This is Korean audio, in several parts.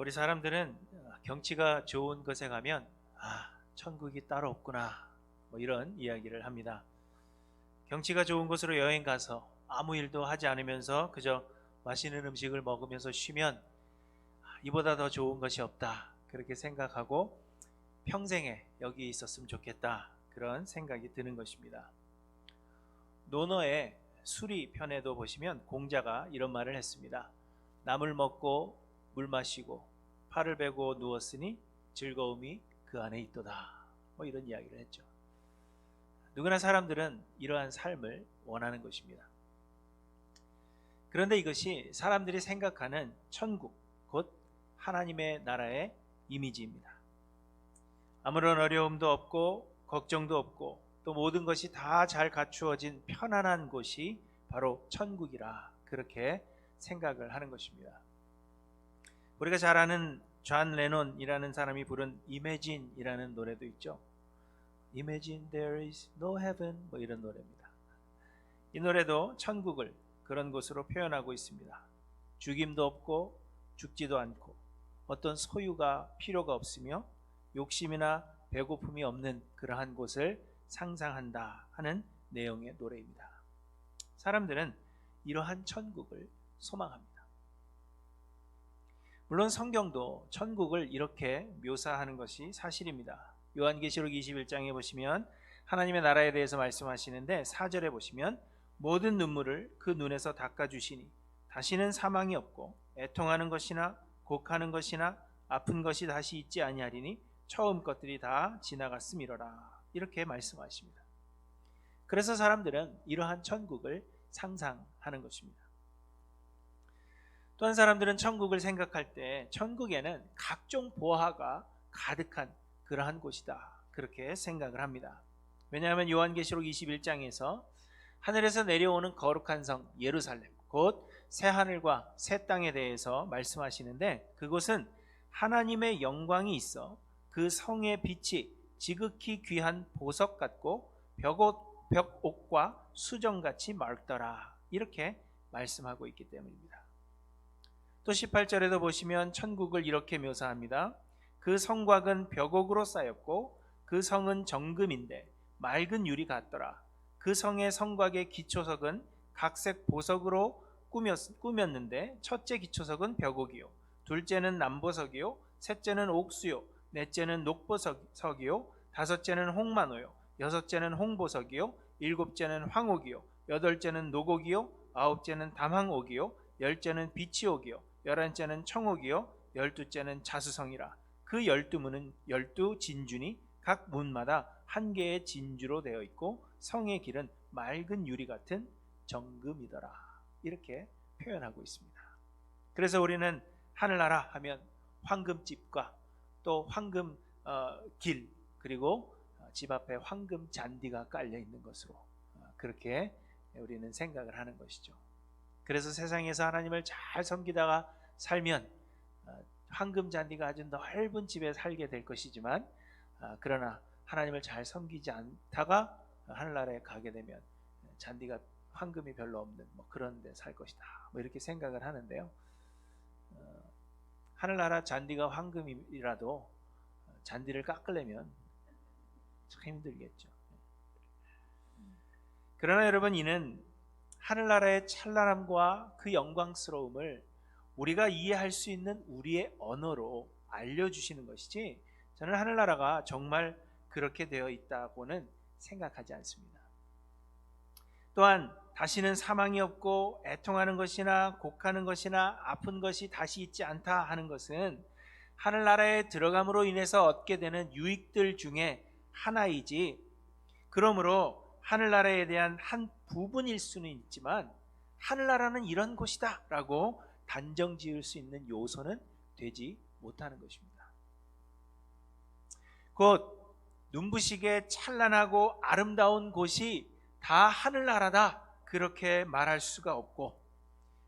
우리 사람들은 경치가 좋은 곳에 가면 천국이 따로 없구나 뭐 이런 이야기를 합니다. 경치가 좋은 곳으로 여행 가서 아무 일도 하지 않으면서 그저 맛있는 음식을 먹으면서 쉬면 이보다 더 좋은 것이 없다 그렇게 생각하고 평생에 여기 있었으면 좋겠다 그런 생각이 드는 것입니다. 논어의 수리 편에도 보시면 공자가 이런 말을 했습니다. 나물 먹고 물 마시고 팔을 베고 누웠으니 즐거움이 그 안에 있도다 뭐 이런 이야기를 했죠. 누구나 사람들은 이러한 삶을 원하는 것입니다. 그런데 이것이 사람들이 생각하는 천국, 곧 하나님의 나라의 이미지입니다. 아무런 어려움도 없고 걱정도 없고 또 모든 것이 다 잘 갖추어진 편안한 곳이 바로 천국이라 그렇게 생각을 하는 것입니다. 우리가 잘 아는 존 레논이라는 사람이 부른 Imagine이라는 노래도 있죠. Imagine there is no heaven 뭐 이런 노래입니다. 이 노래도 천국을 그런 곳으로 표현하고 있습니다. 죽임도 없고 죽지도 않고 어떤 소유가 필요가 없으며 욕심이나 배고픔이 없는 그러한 곳을 상상한다 하는 내용의 노래입니다. 사람들은 이러한 천국을 소망합니다. 물론 성경도 천국을 이렇게 묘사하는 것이 사실입니다. 요한계시록 21장에 보시면 하나님의 나라에 대해서 말씀하시는데 4절에 보시면 모든 눈물을 그 눈에서 닦아주시니 다시는 사망이 없고 애통하는 것이나 곡하는 것이나 아픈 것이 다시 있지 아니하리니 처음 것들이 다 지나갔음이로라 이렇게 말씀하십니다. 그래서 사람들은 이러한 천국을 상상하는 것입니다. 또한 사람들은 천국을 생각할 때 천국에는 각종 보화가 가득한 그러한 곳이다 그렇게 생각을 합니다. 왜냐하면 요한계시록 21장에서 하늘에서 내려오는 거룩한 성 예루살렘 곧 새하늘과 새 땅에 대해서 말씀하시는데 그곳은 하나님의 영광이 있어 그 성의 빛이 지극히 귀한 보석 같고 벽옥과 수정같이 맑더라 이렇게 말씀하고 있기 때문입니다. 또 18절에도 보시면 천국을 이렇게 묘사합니다. 그 성곽은 벽옥으로 쌓였고 그 성은 정금인데 맑은 유리 같더라. 그 성의 성곽의 기초석은 각색 보석으로 꾸몄는데 첫째 기초석은 벽옥이요 둘째는 남보석이요 셋째는 옥수요 넷째는 녹보석이요 다섯째는 홍만호요 여섯째는 홍보석이요 일곱째는 황옥이요 여덟째는 노곡이요 아홉째는 담황옥이요 열째는 비치옥이요 열한째는 청옥이요 열두째는 자수성이라. 그 12문은 12진주니 각 문마다 한 개의 진주로 되어 있고 성의 길은 맑은 유리 같은 정금이더라 이렇게 표현하고 있습니다. 그래서 우리는 하늘나라 하면 황금집과 또 황금 길 그리고 집 앞에 황금 잔디가 깔려 있는 것으로 그렇게 우리는 생각을 하는 것이죠. 그래서 세상에서 하나님을 잘 섬기다가 살면 황금 잔디가 아주 넓은 집에 살게 될 것이지만 그러나 하나님을 잘 섬기지 않다가 하늘나라에 가게 되면 잔디가 황금이 별로 없는 그런 데 살 것이다 이렇게 생각을 하는데요. 하늘나라 잔디가 황금이라도 잔디를 깎으려면 참 힘들겠죠. 그러나 여러분 이는 하늘나라의 찬란함과 그 영광스러움을 우리가 이해할 수 있는 우리의 언어로 알려주시는 것이지 저는 하늘나라가 정말 그렇게 되어 있다고는 생각하지 않습니다. 또한 다시는 사망이 없고 애통하는 것이나 곡하는 것이나 아픈 것이 다시 있지 않다 하는 것은 하늘나라에 들어감으로 인해서 얻게 되는 유익들 중에 하나이지 그러므로 하늘나라에 대한 한 부분일 수는 있지만 하늘나라는 이런 곳이다 라고 단정 지을 수 있는 요소는 되지 못하는 것입니다. 곧 눈부시게 찬란하고 아름다운 곳이 다 하늘나라다 그렇게 말할 수가 없고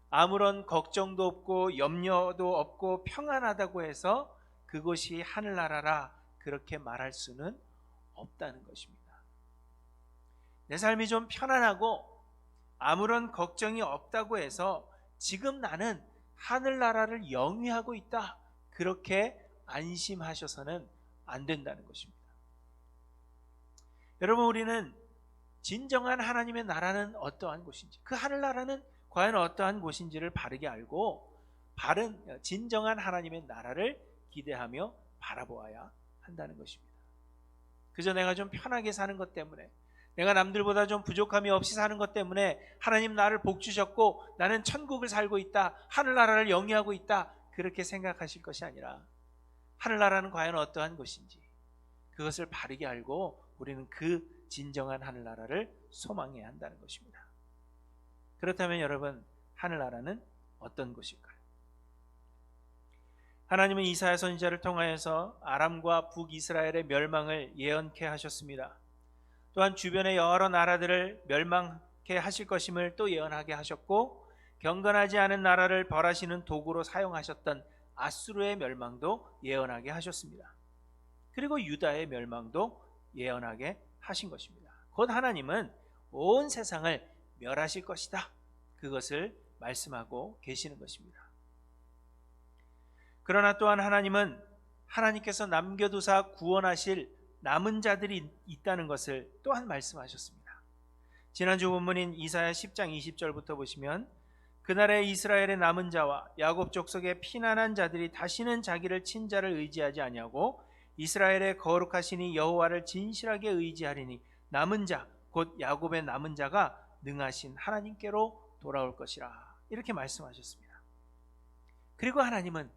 아무런 걱정도 없고 염려도 없고 평안하다고 해서 그곳이 하늘나라라 그렇게 말할 수는 없다는 것입니다. 내 삶이 좀 편안하고 아무런 걱정이 없다고 해서 지금 나는 하늘나라를 영위하고 있다 그렇게 안심하셔서는 안 된다는 것입니다. 여러분, 우리는 진정한 하나님의 나라는 어떠한 곳인지, 그 하늘나라는 과연 어떠한 곳인지를 바르게 알고 진정한 하나님의 나라를 기대하며 바라보아야 한다는 것입니다. 그저 내가 좀 편하게 사는 것 때문에, 내가 남들보다 좀 부족함이 없이 사는 것 때문에 하나님 나를 복 주셨고 나는 천국을 살고 있다, 하늘나라를 영위하고 있다, 그렇게 생각하실 것이 아니라 하늘나라는 과연 어떠한 곳인지 그것을 바르게 알고 우리는 그 진정한 하늘나라를 소망해야 한다는 것입니다. 그렇다면 여러분, 하늘나라는 어떤 곳일까요? 하나님은 이사야 선지자를 통하여서 아람과 북이스라엘의 멸망을 예언케 하셨습니다. 또한 주변의 여러 나라들을 멸망케 하실 것임을 또 예언하게 하셨고, 경건하지 않은 나라를 벌하시는 도구로 사용하셨던 아수르의 멸망도 예언하게 하셨습니다. 그리고 유다의 멸망도 예언하게 하신 것입니다. 곧 하나님은 온 세상을 멸하실 것이다, 그것을 말씀하고 계시는 것입니다. 그러나 또한 하나님은 하나님께서 남겨두사 구원하실 남은 자들이 있다는 것을 또한 말씀하셨습니다. 지난주 본문인 이사야 10장 20절부터 보시면, 그날에 이스라엘의 남은 자와 야곱 족속의 피난한 자들이 다시는 자기를 친자를 의지하지 아니하고 이스라엘의 거룩하시니 여호와를 진실하게 의지하리니 남은 자, 곧 야곱의 남은 자가 능하신 하나님께로 돌아올 것이라, 이렇게 말씀하셨습니다. 그리고 하나님은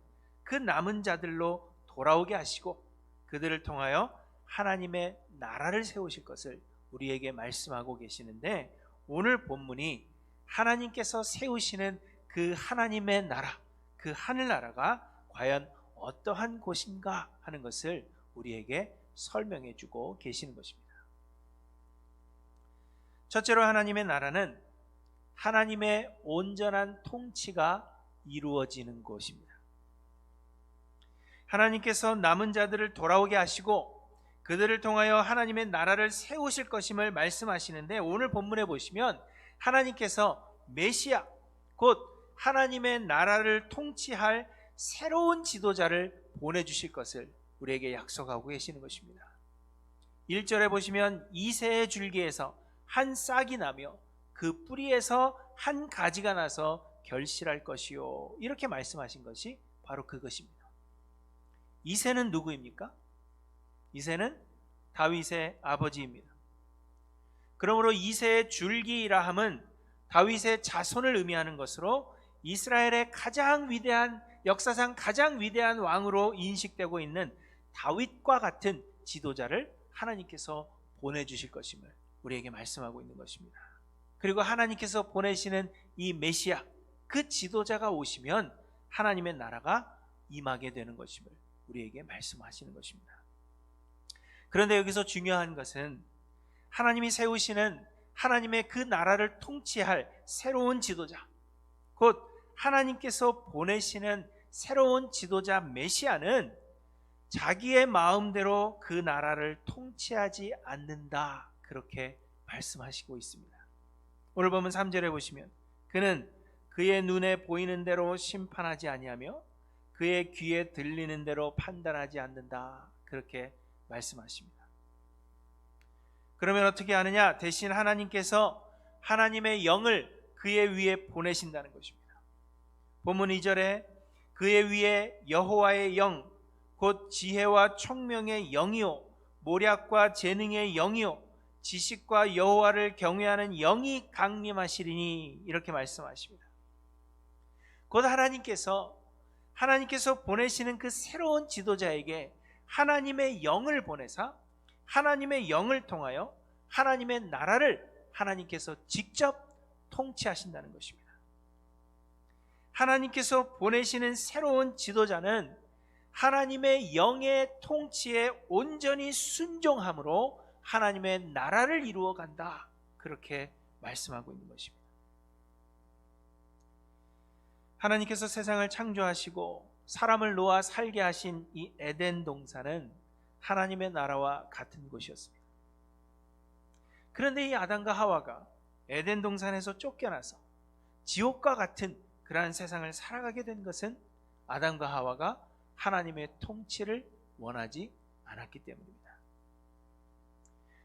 그 남은 자들로 돌아오게 하시고 그들을 통하여 하나님의 나라를 세우실 것을 우리에게 말씀하고 계시는데, 오늘 본문이 하나님께서 세우시는 그 하나님의 나라, 그 하늘나라가 과연 어떠한 곳인가 하는 것을 우리에게 설명해 주고 계시는 것입니다. 첫째로, 하나님의 나라는 하나님의 온전한 통치가 이루어지는 곳입니다. 하나님께서 남은 자들을 돌아오게 하시고 그들을 통하여 하나님의 나라를 세우실 것임을 말씀하시는데, 오늘 본문에 보시면 하나님께서 메시아, 곧 하나님의 나라를 통치할 새로운 지도자를 보내주실 것을 우리에게 약속하고 계시는 것입니다. 1절에 보시면 이새의 줄기에서 한 싹이 나며 그 뿌리에서 한 가지가 나서 결실할 것이요, 이렇게 말씀하신 것이 바로 그것입니다. 이새는 누구입니까? 이새는 다윗의 아버지입니다. 그러므로 이새의 줄기이라 함은 다윗의 자손을 의미하는 것으로 이스라엘의 가장 위대한, 역사상 가장 위대한 왕으로 인식되고 있는 다윗과 같은 지도자를 하나님께서 보내주실 것임을 우리에게 말씀하고 있는 것입니다. 그리고 하나님께서 보내시는 이 메시아, 그 지도자가 오시면 하나님의 나라가 임하게 되는 것임을 우리에게 말씀하시는 것입니다. 그런데 여기서 중요한 것은 하나님이 세우시는 하나님의 그 나라를 통치할 새로운 지도자, 곧 하나님께서 보내시는 새로운 지도자 메시아는 자기의 마음대로 그 나라를 통치하지 않는다, 그렇게 말씀하시고 있습니다. 오늘 보면 3절에 보시면, 그는 그의 눈에 보이는 대로 심판하지 아니하며 그의 귀에 들리는 대로 판단하지 않는다, 그렇게 말씀하십니다. 그러면 어떻게 하느냐? 대신 하나님께서 하나님의 영을 그의 위에 보내신다는 것입니다. 본문 2절에 그의 위에 여호와의 영, 곧 지혜와 총명의 영이요 모략과 재능의 영이요 지식과 여호와를 경외하는 영이 강림하시리니, 이렇게 말씀하십니다. 곧 하나님께서 보내시는 그 새로운 지도자에게 하나님의 영을 보내사 하나님의 영을 통하여 하나님의 나라를 하나님께서 직접 통치하신다는 것입니다. 하나님께서 보내시는 새로운 지도자는 하나님의 영의 통치에 온전히 순종함으로 하나님의 나라를 이루어 간다, 그렇게 말씀하고 있는 것입니다. 하나님께서 세상을 창조하시고 사람을 놓아 살게 하신 이 에덴 동산은 하나님의 나라와 같은 곳이었습니다. 그런데 이 아담과 하와가 에덴 동산에서 쫓겨나서 지옥과 같은 그러한 세상을 살아가게 된 것은 아담과 하와가 하나님의 통치를 원하지 않았기 때문입니다.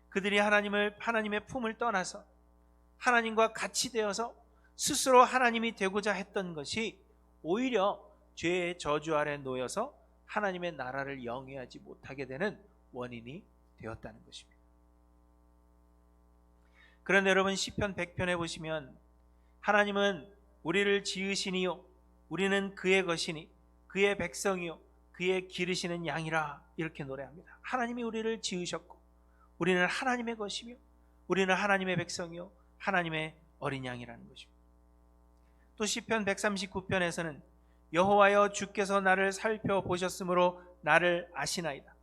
그들이 하나님의 품을 떠나서 하나님과 같이 되어서 스스로 하나님이 되고자 했던 것이 오히려 죄의 저주 아래 놓여서 하나님의 나라를 영위하지 못하게 되는 원인이 되었다는 것입니다. 그런데 여러분, 시편 100편에 보시면 하나님은 우리를 지으시니요 우리는 그의 것이니 그의 백성이요 그의 기르시는 양이라, 이렇게 노래합니다. 하나님이 우리를 지으셨고 우리는 하나님의 것이며 우리는 하나님의 백성이요 하나님의 어린 양이라는 것입니다. 또 시편 139편에서는 여호와여 주께서 나를 살펴보셨으므로 나를 아시나이다.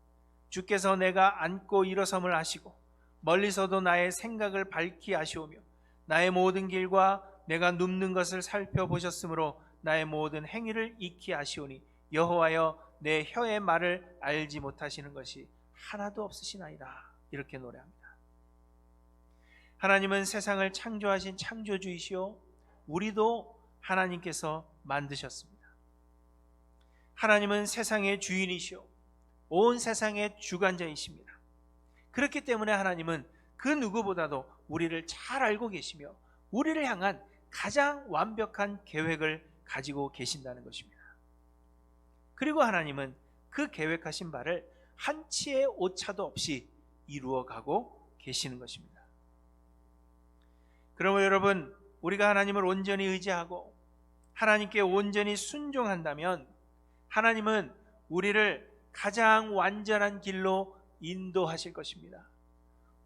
주께서 내가 앉고 일어섬을 아시고 멀리서도 나의 생각을 밝히 아시오며 나의 모든 길과 내가 눕는 것을 살펴보셨으므로 나의 모든 행위를 익히 아시오니 여호와여 내 혀의 말을 알지 못하시는 것이 하나도 없으시나이다. 이렇게 노래합니다. 하나님은 세상을 창조하신 창조주이시오 우리도 하나님께서 만드셨습니다. 하나님은 세상의 주인이시오 온 세상의 주관자이십니다. 그렇기 때문에 하나님은 그 누구보다도 우리를 잘 알고 계시며 우리를 향한 가장 완벽한 계획을 가지고 계신다는 것입니다. 그리고 하나님은 그 계획하신 바를 한치의 오차도 없이 이루어가고 계시는 것입니다. 그러므로 여러분, 우리가 하나님을 온전히 의지하고 하나님께 온전히 순종한다면 하나님은 우리를 가장 완전한 길로 인도하실 것입니다.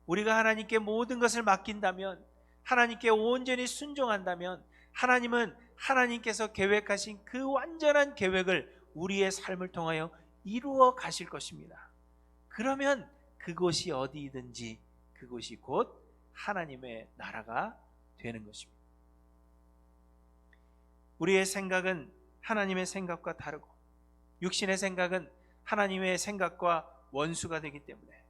우리가 하나님께 모든 것을 맡긴다면, 하나님께 온전히 순종한다면 하나님은 하나님께서 계획하신 그 완전한 계획을 우리의 삶을 통하여 이루어 가실 것입니다. 그러면 그곳이 어디든지 그곳이 곧 하나님의 나라가 되는 것입니다. 우리의 생각은 하나님의 생각과 다르고 육신의 생각은 하나님의 생각과 원수가 되기 때문에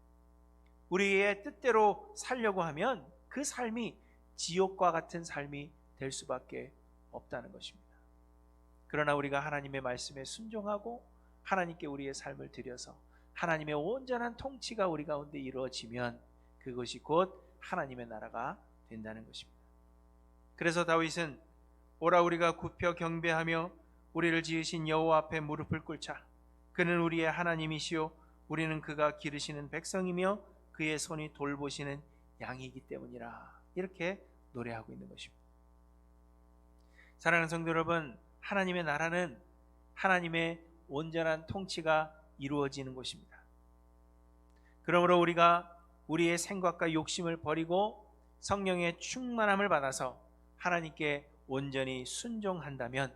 우리의 뜻대로 살려고 하면 그 삶이 지옥과 같은 삶이 될 수밖에 없다는 것입니다. 그러나 우리가 하나님의 말씀에 순종하고 하나님께 우리의 삶을 드려서 하나님의 온전한 통치가 우리 가운데 이루어지면 그것이 곧 하나님의 나라가 된다는 것입니다. 그래서 다윗은 오라 우리가 굽혀 경배하며 우리를 지으신 여호와 앞에 무릎을 꿇자. 그는 우리의 하나님이시요 우리는 그가 기르시는 백성이며 그의 손이 돌보시는 양이기 때문이라. 이렇게 노래하고 있는 것입니다. 사랑하는 성도 여러분, 하나님의 나라는 하나님의 온전한 통치가 이루어지는 곳입니다. 그러므로 우리가 우리의 생각과 욕심을 버리고 성령의 충만함을 받아서 하나님께 온전히 순종한다면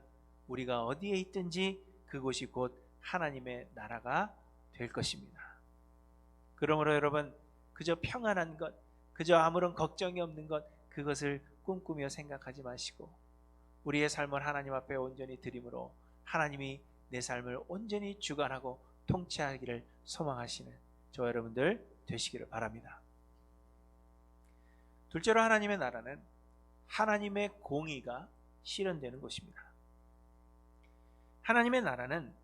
우리가 어디에 있든지 그곳이 곧 하나님의 나라가 될 것입니다. 그러므로 여러분, 그저 평안한 것, 그저 아무런 걱정이 없는 것, 그것을 꿈꾸며 생각하지 마시고 우리의 삶을 하나님 앞에 온전히 드림으로 하나님이 내 삶을 온전히 주관하고 통치하기를 소망하시는 저와 여러분들 되시기를 바랍니다. 둘째로, 하나님의 나라는 하나님의 공의가 실현되는 곳입니다. 하나님의 나라는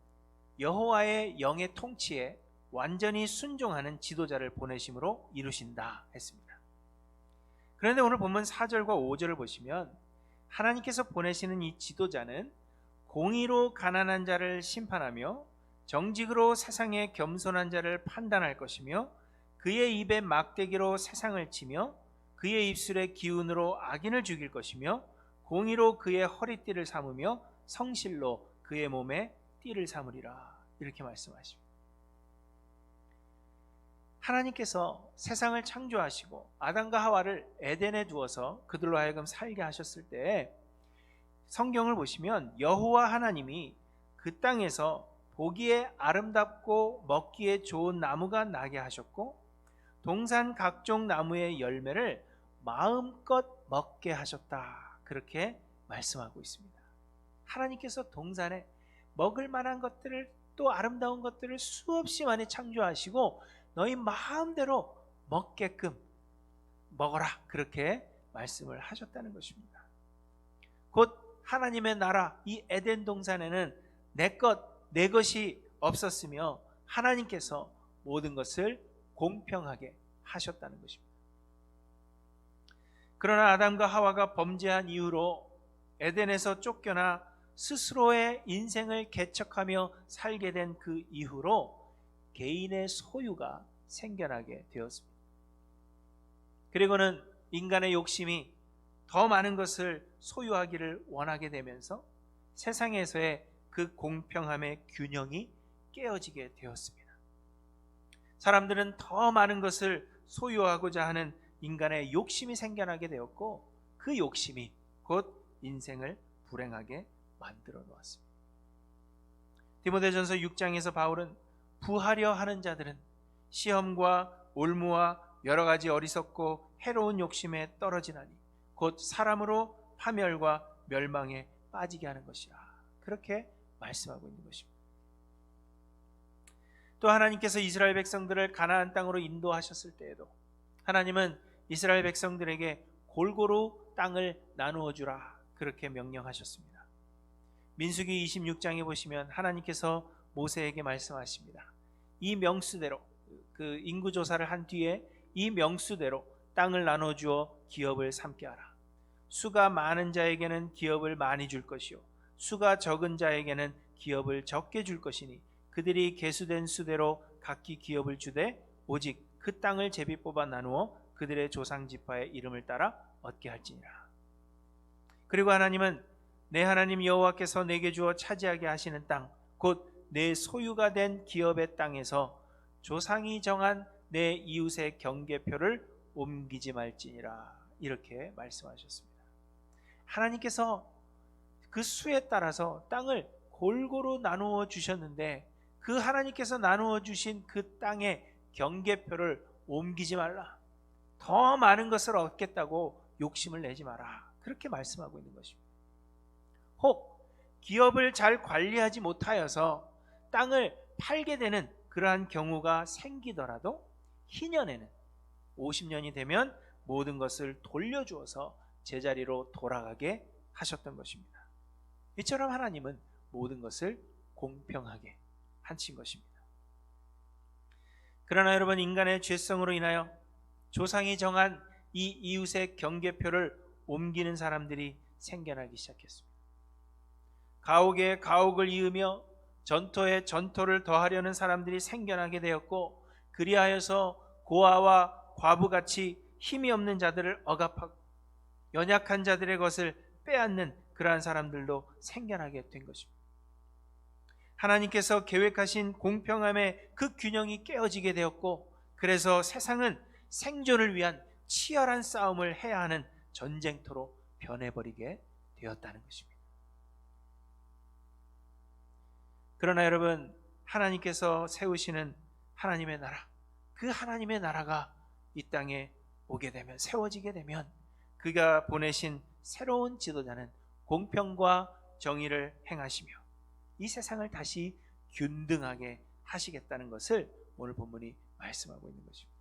여호와의 영의 통치에 완전히 순종하는 지도자를 보내심으로 이루신다 했습니다. 그런데 오늘 본문 4절과 5절을 보시면 하나님께서 보내시는 이 지도자는 공의로 가난한 자를 심판하며 정직으로 세상의 겸손한 자를 판단할 것이며 그의 입에 막대기로 세상을 치며 그의 입술의 기운으로 악인을 죽일 것이며 공의로 그의 허리띠를 삼으며 성실로 그의 몸에 띠를 삼으리라. 이렇게 말씀하십니다. 하나님께서 세상을 창조하시고 아담과 하와를 에덴에 두어서 그들로 하여금 살게 하셨을 때 성경을 보시면 여호와 하나님이 그 땅에서 보기에 아름답고 먹기에 좋은 나무가 나게 하셨고 동산 각종 나무의 열매를 마음껏 먹게 하셨다. 그렇게 말씀하고 있습니다. 하나님께서 동산에 먹을 만한 것들을 또 아름다운 것들을 수없이 많이 창조하시고 너희 마음대로 먹게끔 먹어라. 그렇게 말씀을 하셨다는 것입니다. 곧 하나님의 나라, 이 에덴 동산에는 내 것이 없었으며 하나님께서 모든 것을 공평하게 하셨다는 것입니다. 그러나 아담과 하와가 범죄한 이후로 에덴에서 쫓겨나 스스로의 인생을 개척하며 살게 된 그 이후로 개인의 소유가 생겨나게 되었습니다. 그리고는 인간의 욕심이 더 많은 것을 소유하기를 원하게 되면서 세상에서의 그 공평함의 균형이 깨어지게 되었습니다. 사람들은 더 많은 것을 소유하고자 하는 인간의 욕심이 생겨나게 되었고, 그 욕심이 곧 인생을 불행하게 만들어 놓았습니다. 디모데전서 6장에서 바울은 부하려 하는 자들은 시험과 올무와 여러 가지 어리석고 해로운 욕심에 떨어지나니 곧 사람으로 파멸과 멸망에 빠지게 하는 것이라, 그렇게 말씀하고 있는 것입니다. 또 하나님께서 이스라엘 백성들을 가나안 땅으로 인도하셨을 때에도 하나님은 이스라엘 백성들에게 골고루 땅을 나누어 주라, 그렇게 명령하셨습니다. 민수기 26장에 보시면 하나님께서 모세에게 말씀하십니다. 이 명수대로, 그 인구조사를 한 뒤에 이 명수대로 땅을 나눠주어 기업을 삼게 하라. 수가 많은 자에게는 기업을 많이 줄 것이요 수가 적은 자에게는 기업을 적게 줄 것이니 그들이 계수된 수대로 각기 기업을 주되 오직 그 땅을 제비 뽑아 나누어 그들의 조상 지파의 이름을 따라 얻게 할지니라. 그리고 하나님은 내 하나님 여호와께서 내게 주어 차지하게 하시는 땅, 곧 내 소유가 된 기업의 땅에서 조상이 정한 내 이웃의 경계표를 옮기지 말지니라, 이렇게 말씀하셨습니다. 하나님께서 그 수에 따라서 땅을 골고루 나누어 주셨는데 그 하나님께서 나누어 주신 그 땅의 경계표를 옮기지 말라, 더 많은 것을 얻겠다고 욕심을 내지 마라, 그렇게 말씀하고 있는 것입니다. 혹 기업을 잘 관리하지 못하여서 땅을 팔게 되는 그러한 경우가 생기더라도 희년에는 50년이 되면 모든 것을 돌려주어서 제자리로 돌아가게 하셨던 것입니다. 이처럼 하나님은 모든 것을 공평하게 하신 것입니다. 그러나 여러분, 인간의 죄성으로 인하여 조상이 정한 이 이웃의 경계표를 옮기는 사람들이 생겨나기 시작했습니다. 가옥에 가옥을 이으며 전토에 전토를 더하려는 사람들이 생겨나게 되었고, 그리하여서 고아와 과부같이 힘이 없는 자들을 억압하고 연약한 자들의 것을 빼앗는 그러한 사람들도 생겨나게 된 것입니다. 하나님께서 계획하신 공평함의 그 균형이 깨어지게 되었고, 그래서 세상은 생존을 위한 치열한 싸움을 해야 하는 전쟁터로 변해버리게 되었다는 것입니다. 그러나 여러분, 하나님께서 세우시는 하나님의 나라, 그 하나님의 나라가 이 땅에 오게 되면, 세워지게 되면 그가 보내신 새로운 지도자는 공평과 정의를 행하시며 이 세상을 다시 균등하게 하시겠다는 것을 오늘 본문이 말씀하고 있는 것입니다.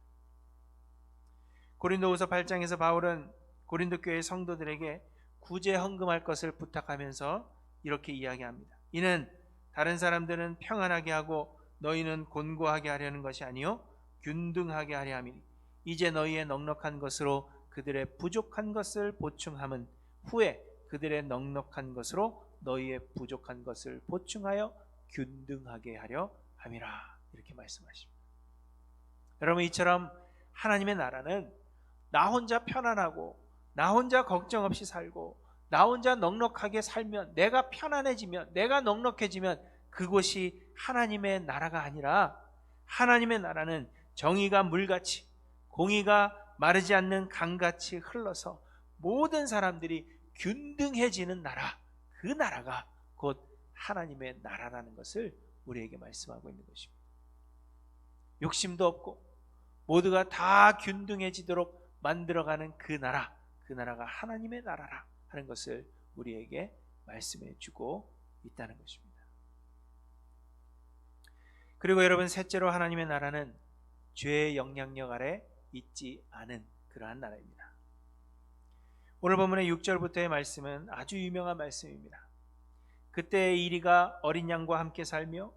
고린도후서 8장에서 바울은 고린도 교회 성도들에게 구제 헌금할 것을 부탁하면서 이렇게 이야기합니다. 이는 다른 사람들은 평안하게 하고 너희는 곤고하게 하려는 것이 아니요 균등하게 하려 함이니 이제 너희의 넉넉한 것으로 그들의 부족한 것을 보충함은 후에 그들의 넉넉한 것으로 너희의 부족한 것을 보충하여 균등하게 하려 함이라, 이렇게 말씀하십니다. 여러분, 이처럼 하나님의 나라는 나 혼자 편안하고 나 혼자 걱정 없이 살고 나 혼자 넉넉하게 살면, 내가 편안해지면, 내가 넉넉해지면 그곳이 하나님의 나라가 아니라, 하나님의 나라는 정의가 물같이, 공의가 마르지 않는 강같이 흘러서 모든 사람들이 균등해지는 나라, 그 나라가 곧 하나님의 나라라는 것을 우리에게 말씀하고 있는 것입니다. 욕심도 없고 모두가 다 균등해지도록 만들어가는 그 나라, 그 나라가 하나님의 나라라 하는 것을 우리에게 말씀해 주고 있다는 것입니다. 그리고 여러분, 셋째로 하나님의 나라는 죄의 영향력 아래 있지 않은 그러한 나라입니다. 오늘 본문의 6절부터의 말씀은 아주 유명한 말씀입니다. 그때 이리가 어린 양과 함께 살며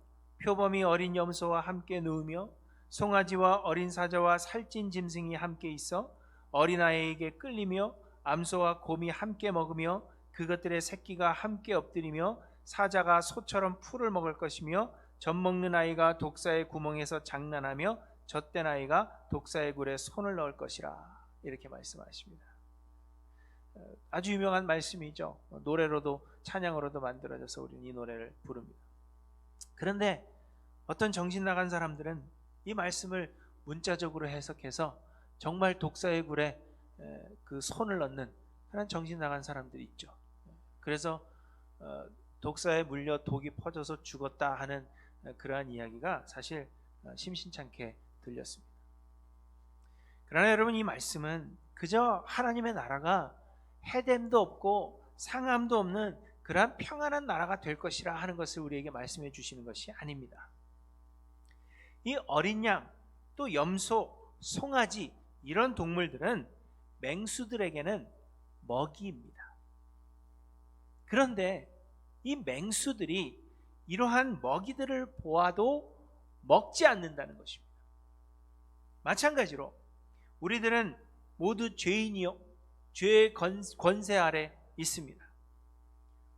표범이 어린 염소와 함께 누우며 송아지와 어린 사자와 살찐 짐승이 함께 있어 어린아이에게 끌리며 암소와 곰이 함께 먹으며 그것들의 새끼가 함께 엎드리며 사자가 소처럼 풀을 먹을 것이며 젖먹는 아이가 독사의 구멍에서 장난하며 젖된 아이가 독사의 굴에 손을 넣을 것이라. 이렇게 말씀하십니다. 아주 유명한 말씀이죠. 노래로도 찬양으로도 만들어져서 우리는 이 노래를 부릅니다. 그런데 어떤 정신 나간 사람들은 이 말씀을 문자적으로 해석해서 정말 독사의 굴에 그 손을 넣는 그런 정신 나간 사람들이 있죠. 그래서 독사에 물려 독이 퍼져서 죽었다 하는 그러한 이야기가 사실 심심찮게 들렸습니다. 그러나 여러분, 이 말씀은 그저 하나님의 나라가 해됨도 없고 상함도 없는 그러한 평안한 나라가 될 것이라 하는 것을 우리에게 말씀해 주시는 것이 아닙니다. 이 어린 양, 또 염소, 송아지 이런 동물들은 맹수들에게는 먹이입니다. 그런데 이 맹수들이 이러한 먹이들을 보아도 먹지 않는다는 것입니다. 마찬가지로 우리들은 모두 죄인이요 죄의 권세 아래 있습니다.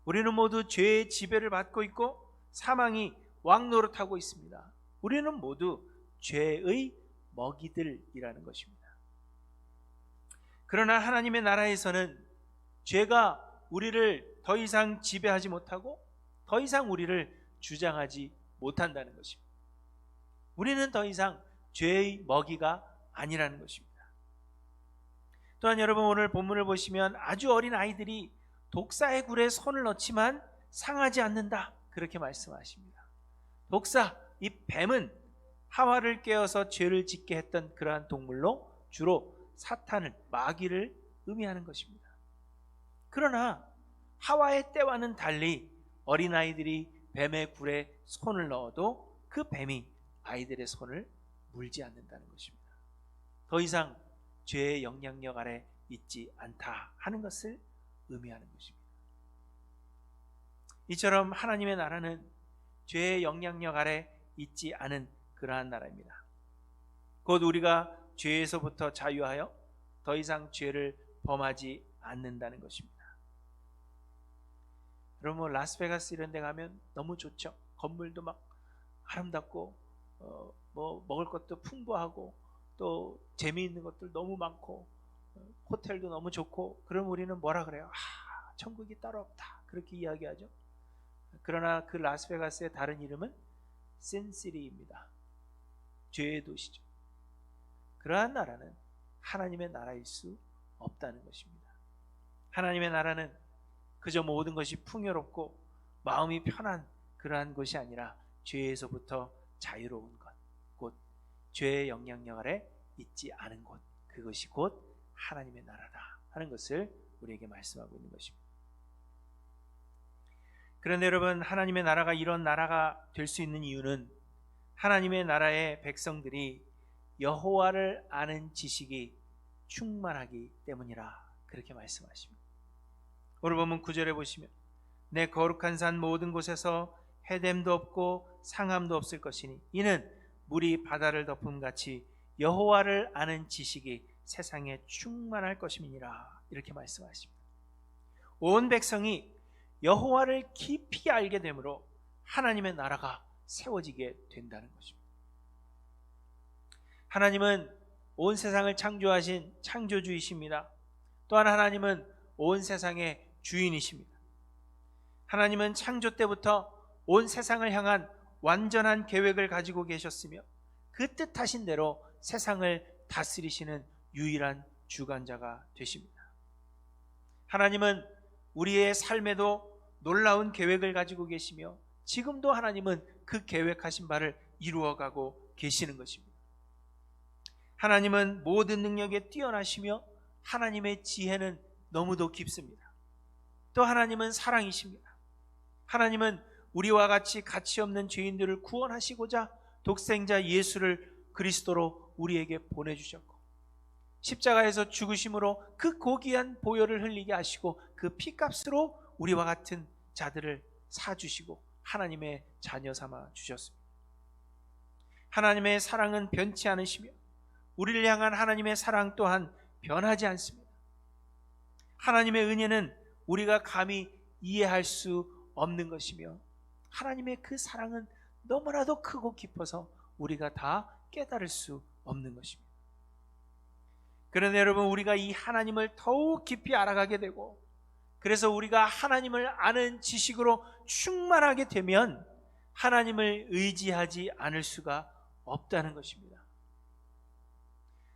우리는 모두 죄의 지배를 받고 있고 사망이 왕노릇하고 있습니다. 우리는 모두 죄의 먹이들이라는 것입니다. 그러나 하나님의 나라에서는 죄가 우리를 더 이상 지배하지 못하고 더 이상 우리를 주장하지 못한다는 것입니다. 우리는 더 이상 죄의 먹이가 아니라는 것입니다. 또한 여러분, 오늘 본문을 보시면 아주 어린 아이들이 독사의 굴에 손을 넣지만 상하지 않는다, 그렇게 말씀하십니다. 독사, 이 뱀은 하와를 깨어서 죄를 짓게 했던 그러한 동물로 주로 사탄을, 마귀를 의미하는 것입니다. 그러나 하와의 때와는 달리 어린아이들이 뱀의 굴에 손을 넣어도 그 뱀이 아이들의 손을 물지 않는다는 것입니다. 더 이상 죄의 영향력 아래 있지 않다 하는 것을 의미하는 것입니다. 이처럼 하나님의 나라는 죄의 영향력 아래 있지 않은 그러한 나라입니다. 곧 우리가 죄에서부터 자유하여 더 이상 죄를 범하지 않는다는 것입니다. 여러분, 라스베가스 이런 데 가면 너무 좋죠. 건물도 막 아름답고 뭐 먹을 것도 풍부하고 또 재미있는 것들 너무 많고 호텔도 너무 좋고, 그럼 우리는 뭐라 그래요? 천국이 따로 없다, 그렇게 이야기하죠. 그러나 그 라스베가스의 다른 이름은 신시리입니다. 죄의 도시죠. 그러한 나라는 하나님의 나라일 수 없다는 것입니다. 하나님의 나라는 그저 모든 것이 풍요롭고 마음이 편한 그러한 것이 아니라 죄에서부터 자유로운 것, 곧 죄의 영향력 아래 있지 않은 곳, 그것이 곧 하나님의 나라다 하는 것을 우리에게 말씀하고 있는 것입니다. 그런데 여러분, 하나님의 나라가 이런 나라가 될 수 있는 이유는 하나님의 나라의 백성들이 여호와를 아는 지식이 충만하기 때문이라, 그렇게 말씀하십니다. 오늘 보면 9절에 보시면 내 거룩한 산 모든 곳에서 해됨도 없고 상함도 없을 것이니 이는 물이 바다를 덮음같이 여호와를 아는 지식이 세상에 충만할 것임이니라, 이렇게 말씀하십니다. 온 백성이 여호와를 깊이 알게 되므로 하나님의 나라가 세워지게 된다는 것입니다. 하나님은 온 세상을 창조하신 창조주이십니다. 또한 하나님은 온 세상의 주인이십니다. 하나님은 창조 때부터 온 세상을 향한 완전한 계획을 가지고 계셨으며 그 뜻하신 대로 세상을 다스리시는 유일한 주관자가 되십니다. 하나님은 우리의 삶에도 놀라운 계획을 가지고 계시며 지금도 하나님은 그 계획하신 바를 이루어가고 계시는 것입니다. 하나님은 모든 능력에 뛰어나시며 하나님의 지혜는 너무도 깊습니다. 또 하나님은 사랑이십니다. 하나님은 우리와 같이 가치 없는 죄인들을 구원하시고자 독생자 예수를 그리스도로 우리에게 보내주셨고 십자가에서 죽으심으로 그 고귀한 보혈을 흘리게 하시고 그 피값으로 우리와 같은 자들을 사주시고 하나님의 자녀 삼아 주셨습니다. 하나님의 사랑은 변치 않으시며 우리를 향한 하나님의 사랑 또한 변하지 않습니다. 하나님의 은혜는 우리가 감히 이해할 수 없는 것이며 하나님의 그 사랑은 너무나도 크고 깊어서 우리가 다 깨달을 수 없는 것입니다. 그런데 여러분, 우리가 이 하나님을 더욱 깊이 알아가게 되고 그래서 우리가 하나님을 아는 지식으로 충만하게 되면 하나님을 의지하지 않을 수가 없다는 것입니다.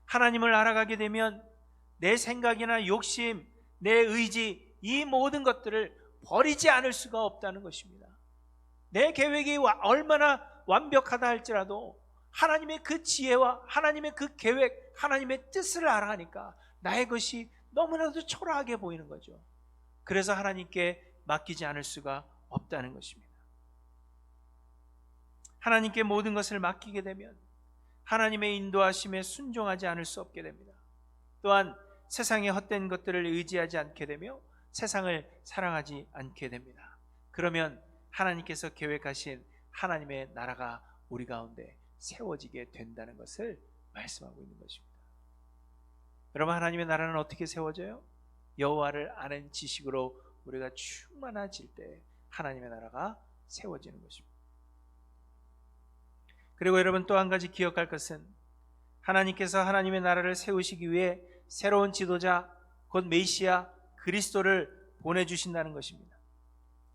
하나님을 알아가게 되면 내 생각이나 욕심, 내 의지, 이 모든 것들을 버리지 않을 수가 없다는 것입니다. 내 계획이 얼마나 완벽하다 할지라도 하나님의 그 지혜와 하나님의 그 계획, 하나님의 뜻을 알아가니까 나의 것이 너무나도 초라하게 보이는 거죠. 그래서 하나님께 맡기지 않을 수가 없다는 것입니다. 하나님께 모든 것을 맡기게 되면 하나님의 인도하심에 순종하지 않을 수 없게 됩니다. 또한 세상의 헛된 것들을 의지하지 않게 되며 세상을 사랑하지 않게 됩니다. 그러면 하나님께서 계획하신 하나님의 나라가 우리 가운데 세워지게 된다는 것을 말씀하고 있는 것입니다. 여러분, 하나님의 나라는 어떻게 세워져요? 여호와를 아는 지식으로 우리가 충만해질 때 하나님의 나라가 세워지는 것입니다. 그리고 여러분, 또 한 가지 기억할 것은 하나님께서 하나님의 나라를 세우시기 위해 새로운 지도자 곧 메시아 그리스도를 보내주신다는 것입니다.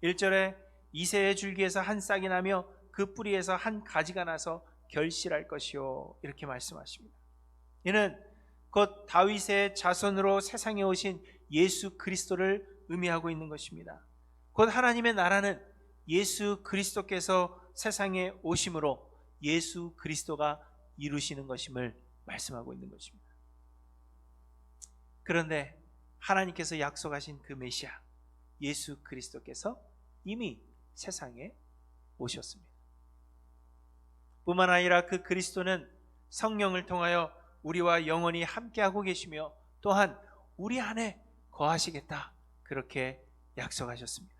1절에 이새의 줄기에서 한 싹이 나며 그 뿌리에서 한 가지가 나서 결실할 것이요, 이렇게 말씀하십니다. 이는 곧 다윗의 자손으로 세상에 오신 예수 그리스도를 의미하고 있는 것입니다. 곧 하나님의 나라는 예수 그리스도께서 세상에 오심으로 예수 그리스도가 이루시는 것임을 말씀하고 있는 것입니다. 그런데 하나님께서 약속하신 그 메시아 예수 그리스도께서 이미 세상에 오셨습니다. 뿐만 아니라 그 그리스도는 성령을 통하여 우리와 영원히 함께하고 계시며 또한 우리 안에 거하시겠다, 그렇게 약속하셨습니다.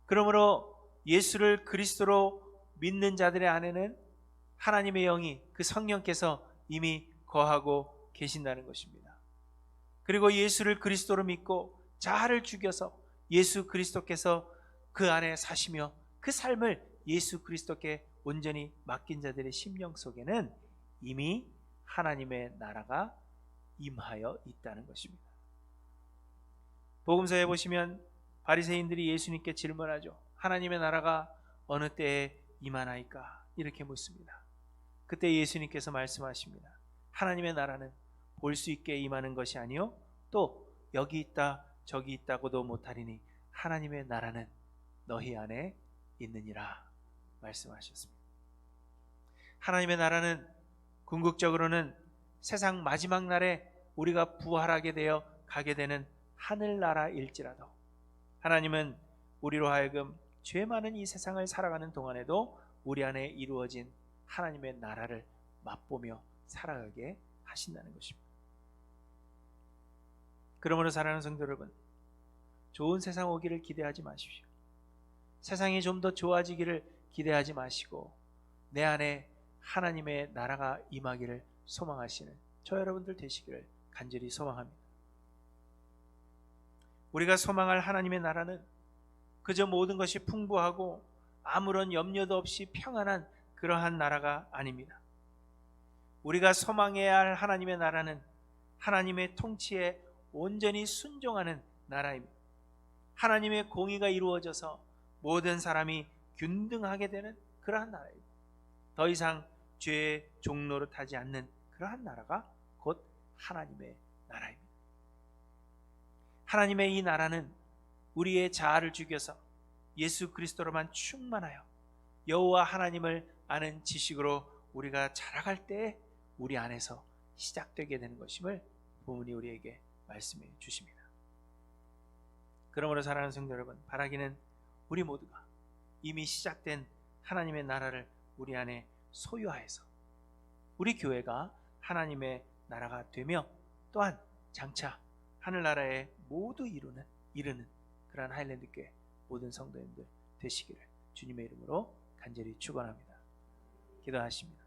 그러므로 예수를 그리스도로 믿는 자들의 안에는 하나님의 영이, 그 성령께서 이미 거하고 계신다는 것입니다. 그리고 예수를 그리스도로 믿고 자아를 죽여서 예수 그리스도께서 그 안에 사시며 그 삶을 예수 그리스도께 온전히 맡긴 자들의 심령 속에는 이미 하나님의 나라가 임하여 있다는 것입니다. 복음서에 보시면 바리새인들이 예수님께 질문하죠. 하나님의 나라가 어느 때에 임하나이까? 이렇게 묻습니다. 그때 예수님께서 말씀하십니다. 하나님의 나라는 볼 수 있게 임하는 것이 아니요 또 여기 있다 저기 있다고도 못하리니 하나님의 나라는 너희 안에 있느니라 말씀하셨습니다. 하나님의 나라는 궁극적으로는 세상 마지막 날에 우리가 부활하게 되어 가게 되는 하늘나라일지라도 하나님은 우리로 하여금 죄 많은 이 세상을 살아가는 동안에도 우리 안에 이루어진 하나님의 나라를 맛보며 살아가게 하신다는 것입니다. 그러므로 사랑하는 성도 여러분, 좋은 세상 오기를 기대하지 마십시오. 세상이 좀 더 좋아지기를 기대하지 마시고 내 안에 하나님의 나라가 임하기를 소망하시는 저 여러분들 되시기를 간절히 소망합니다. 우리가 소망할 하나님의 나라는 그저 모든 것이 풍부하고 아무런 염려도 없이 평안한 그러한 나라가 아닙니다. 우리가 소망해야 할 하나님의 나라는 하나님의 통치에 온전히 순종하는 나라입니다. 하나님의 공의가 이루어져서 모든 사람이 균등하게 되는 그러한 나라입니다. 더 이상 죄의 종로로 타지 않는 그러한 나라가 곧 하나님의 나라입니다. 하나님의 이 나라는 우리의 자아를 죽여서 예수 그리스도로만 충만하여 여호와 하나님을 아는 지식으로 우리가 자라갈 때 우리 안에서 시작되게 되는 것임을 본문이 우리에게 말씀해 주십니다. 그러므로 사랑하는 성도 여러분, 바라기는 우리 모두가 이미 시작된 하나님의 나라를 우리 안에 소유하여서 우리 교회가 하나님의 나라가 되며 또한 장차 하늘나라에 모두 이르는 그러한 하일랜드 교회 모든 성도님들 되시기를 주님의 이름으로 간절히 축원합니다. 기도하십니다.